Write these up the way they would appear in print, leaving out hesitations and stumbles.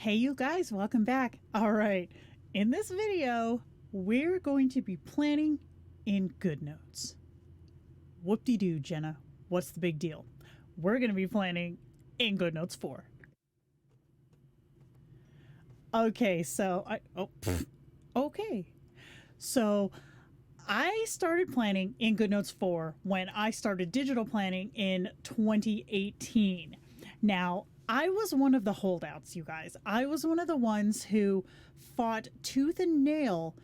Hey you guys, welcome back. All right, in this video, we're going to be planning in Goodnotes. Whoop-de-doo, Jenna. What's the big deal? We're going to be planning in Goodnotes 4. Okay, so okay. So I started planning in Goodnotes 4 when I started digital planning in 2018. Now, I was one of the holdouts, you guys. I was one of the ones who fought tooth and nail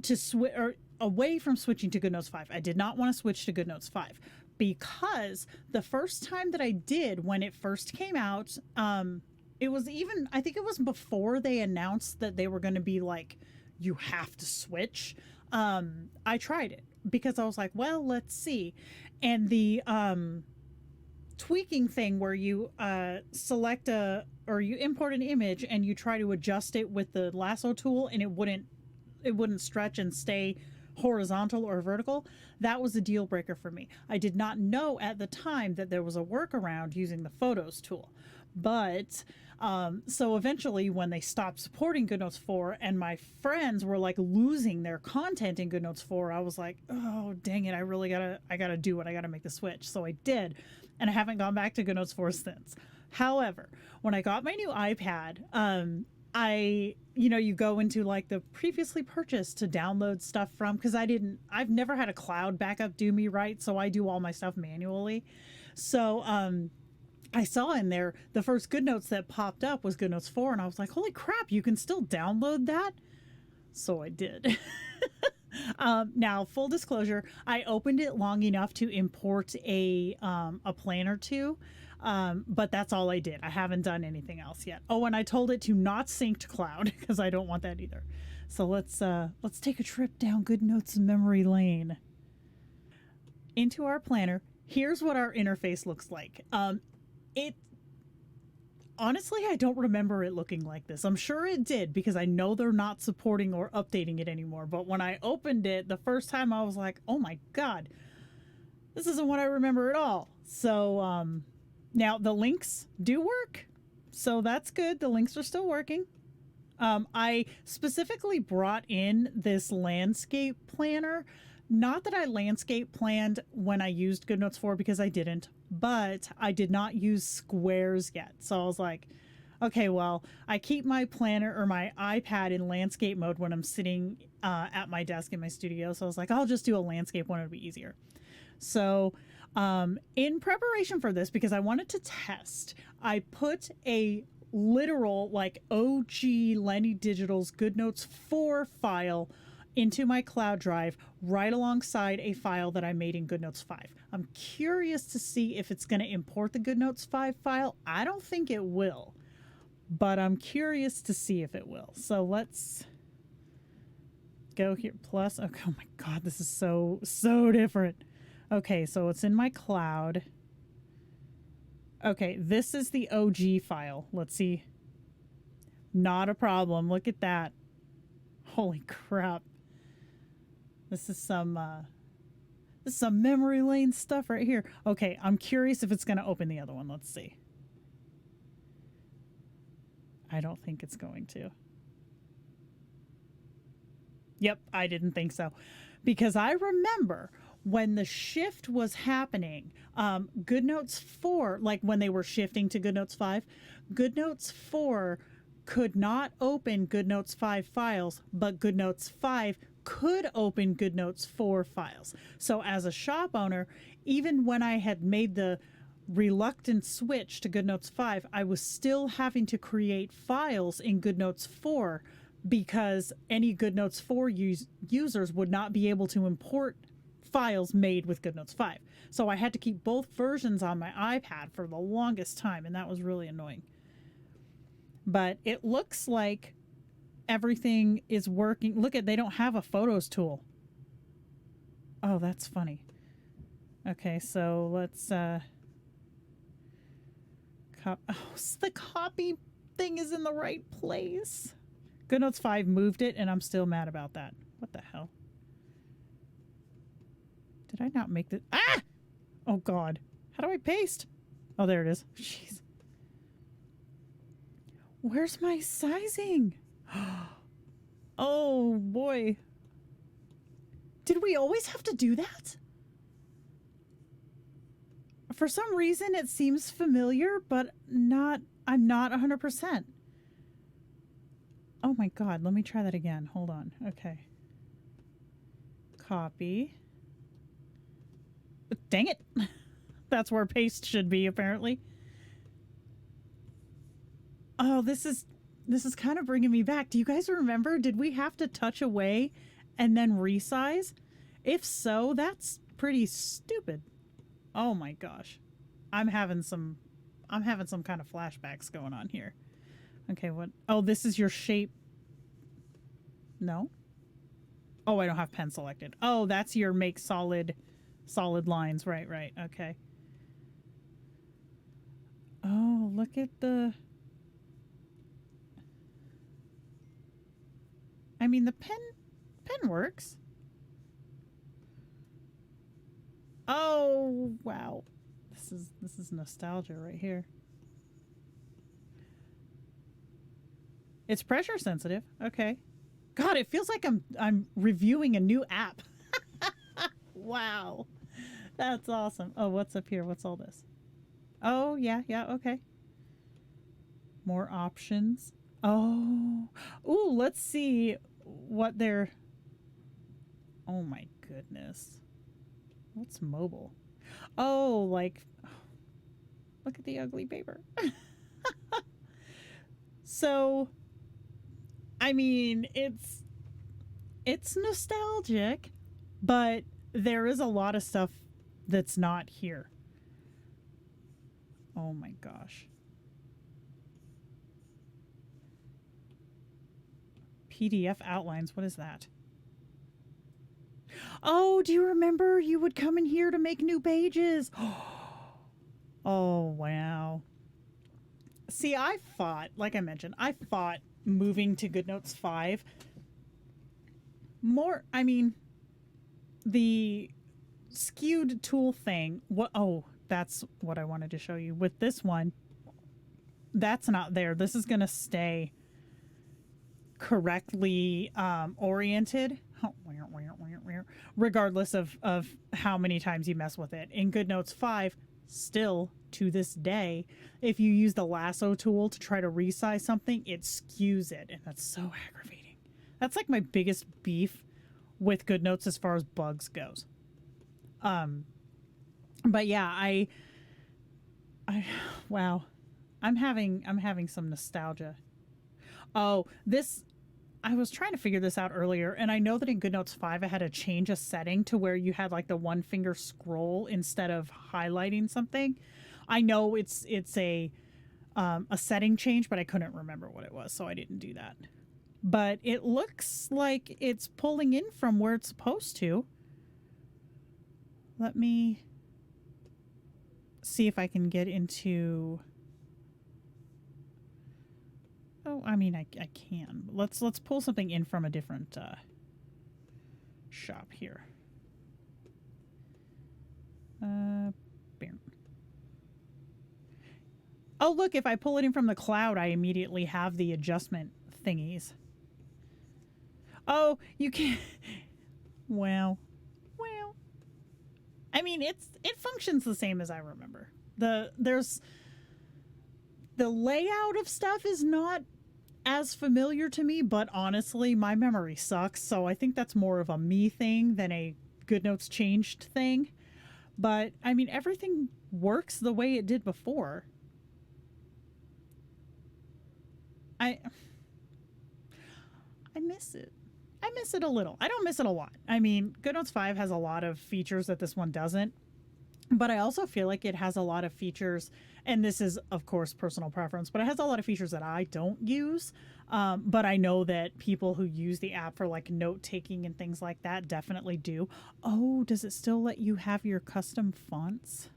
to switch or away from switching to Goodnotes 5. I did not want to switch to Goodnotes 5 because the first time that I did when it first came out, it was even, I think it was before they announced that they were going to be like, you have to switch. I tried it because I was like, well, let's see. And the tweaking thing where you select or you import an image and you try to adjust it with the lasso tool and it wouldn't stretch and stay horizontal or vertical, that was a deal breaker for me. I did not know at the time that there was a workaround using the Photos tool. But so eventually when they stopped supporting Goodnotes 4 and my friends were like losing their content in Goodnotes 4, I was like, oh, dang it, I gotta do it. I gotta make the switch. So I did. And I haven't gone back to Goodnotes 4 since. However, when I got my new iPad, you go into like the previously purchased to download stuff from, because I've never had a cloud backup do me right. So I do all my stuff manually. So, I saw in there the first Goodnotes that popped up was Goodnotes 4, and I was like, holy crap, you can still download that? So I did. Now, full disclosure, I opened it long enough to import a plan or two, but that's all I did. I haven't done anything else yet. Oh, and I told it to not sync to cloud because I don't want that either. So let's take a trip down Goodnotes memory lane. Into our planner. Here's what our interface looks like. Honestly, I don't remember it looking like this. I'm sure it did because I know they're not supporting or updating it anymore. But when I opened it the first time, I was like, oh my God, this isn't what I remember at all. So now the links do work. So that's good. The links are still working. I specifically brought in this landscape planner. Not that I landscape planned when I used Goodnotes 4 because I didn't, but I did not use squares yet. So I was like, okay, well, I keep my planner or my iPad in landscape mode when I'm sitting at my desk in my studio. So I was like, I'll just do a landscape one, it'll be easier. So in preparation for this, because I wanted to test, I put a literal like OG Lenny Digital's Goodnotes 4 file into my cloud drive right alongside a file that I made in Goodnotes 5. I'm curious to see if it's going to import the Goodnotes 5 file. I don't think it will, but I'm curious to see if it will. So let's go here. Plus, okay, oh my God, this is so different. Okay, so it's in my cloud. Okay, this is the OG file. Let's see. Not a problem. Look at that. Holy crap. This is some memory lane stuff right here. Okay, I'm curious if it's going to open the other one. Let's see. I don't think it's going to. Yep, I didn't think so. Because I remember when the shift was happening, Goodnotes 4, like when they were shifting to Goodnotes 5, Goodnotes 4 could not open Goodnotes 5 files, but Goodnotes 5 could open Goodnotes 4 files. So as a shop owner, even when I had made the reluctant switch to Goodnotes 5, I was still having to create files in Goodnotes 4 because any Goodnotes 4 users would not be able to import files made with Goodnotes 5. So I had to keep both versions on my iPad for the longest time, and that was really annoying. But it looks like everything is working. Look at, they don't have a Photos tool. Oh, that's funny. Okay, so let's oh, the copy thing is in the right place. Goodnotes 5 moved it, and I'm still mad about that. What the hell? Did I not make this? Ah! Oh, God. How do I paste? Oh, there it is. Jeez. Where's my sizing? Oh boy. Did we always have to do that? For some reason it seems familiar, but I'm not 100%. Oh my god, let me try that again. Hold on. Okay. Copy. Dang it. That's where paste should be, apparently. Oh, this is kind of bringing me back. Do you guys remember? Did we have to touch away and then resize? If so, that's pretty stupid. Oh my gosh. I'm having some kind of flashbacks going on here. Okay, what? Oh, this is your shape. No? Oh, I don't have pen selected. Oh, that's your make solid lines. Right, right. Okay. Oh, look at the... I mean, the pen works. Oh, wow. This is nostalgia right here. It's pressure sensitive. Okay. God, it feels like I'm reviewing a new app. Wow. That's awesome. Oh, what's up here? What's all this? Oh, yeah, okay. More options. Oh. Ooh, let's see what they're... Oh my goodness. What's mobile? Oh, like... Look at the ugly paper. So, I mean, it's nostalgic, but there is a lot of stuff that's not here. Oh my gosh. PDF outlines, what is that? Oh, do you remember you would come in here to make new pages? Oh, wow. See, like I mentioned, I fought moving to Goodnotes 5. I mean, the skewed tool thing, that's what I wanted to show you. With this one, that's not there. This is going to stay correctly oriented, regardless of how many times you mess with it. In Goodnotes 5, still to this day, if you use the lasso tool to try to resize something, it skews it, and that's so aggravating. That's like my biggest beef with Goodnotes as far as bugs goes. But yeah, I wow, I'm having some nostalgia. Oh, I was trying to figure this out earlier, and I know that in Goodnotes 5 I had to change a setting to where you had like the one finger scroll instead of highlighting something. I know it's a setting change, but I couldn't remember what it was, so I didn't do that. But it looks like it's pulling in from where it's supposed to. Let me see if I can get into... Oh, I mean, I can. Let's pull something in from a different shop here. Oh, look, if I pull it in from the cloud, I immediately have the adjustment thingies. Oh, you can't... Well. I mean, it functions the same as I remember. The layout of stuff is not as familiar to me, but honestly, my memory sucks, so I think that's more of a me thing than a Goodnotes changed thing. But, I mean, everything works the way it did before. I miss it. I miss it a little. I don't miss it a lot. I mean, Goodnotes 5 has a lot of features that this one doesn't, but I also feel like it has a lot of features, and this is, of course, personal preference, but it has a lot of features that I don't use. But I know that people who use the app for like note taking and things like that definitely do. Oh, does it still let you have your custom fonts?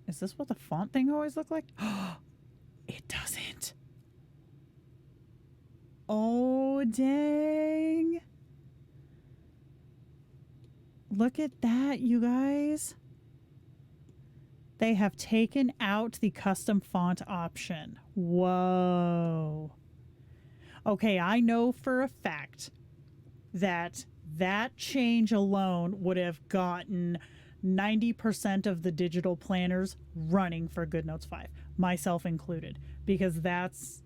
Is this what the font thing always looked like? It doesn't. Oh, dang. Look at that, you guys. They have taken out the custom font option. Whoa. Okay, I know for a fact that that change alone would have gotten 90% of the digital planners running for Goodnotes 5, myself included, because that's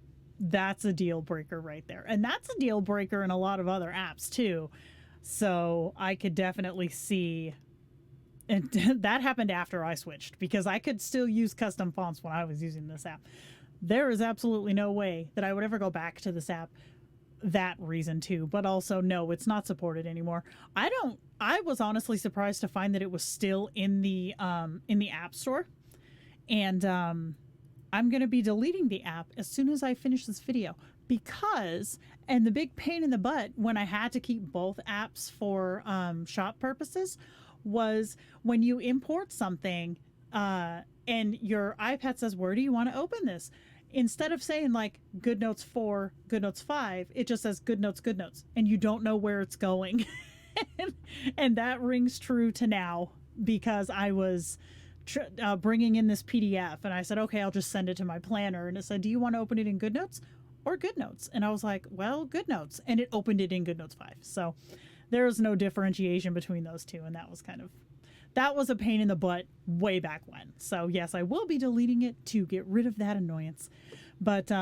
a deal breaker right there. And that's a deal breaker in a lot of other apps too. So I could definitely see, and that happened after I switched, because I could still use custom fonts when I was using this app. There is absolutely no way that I would ever go back to this app. That reason too, but also no, it's not supported anymore. I was honestly surprised to find that it was still in the App Store, and I'm gonna be deleting the app as soon as I finish this video, because, and the big pain in the butt when I had to keep both apps for shop purposes was when you import something and your iPad says, where do you want to open this? Instead of saying like Goodnotes 4, Goodnotes 5, it just says Goodnotes, Goodnotes, and you don't know where it's going. And that rings true to now, because I was bringing in this PDF and I said, okay, I'll just send it to my planner. And it said, do you want to open it in Goodnotes or Goodnotes? And I was like, well, Goodnotes. And it opened it in Goodnotes 5. So there was no differentiation between those two. And that was a pain in the butt way back when. So yes, I will be deleting it to get rid of that annoyance. But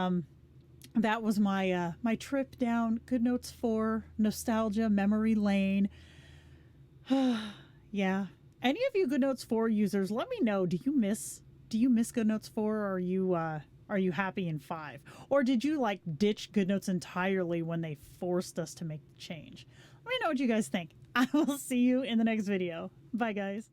that was my my trip down Goodnotes 4 nostalgia memory lane. Yeah. Any of you Goodnotes 4 users, let me know. Do you miss Goodnotes 4, or are you happy in 5? Or did you like ditch Goodnotes entirely when they forced us to make the change? Let me know what you guys think. I will see you in the next video. Bye guys.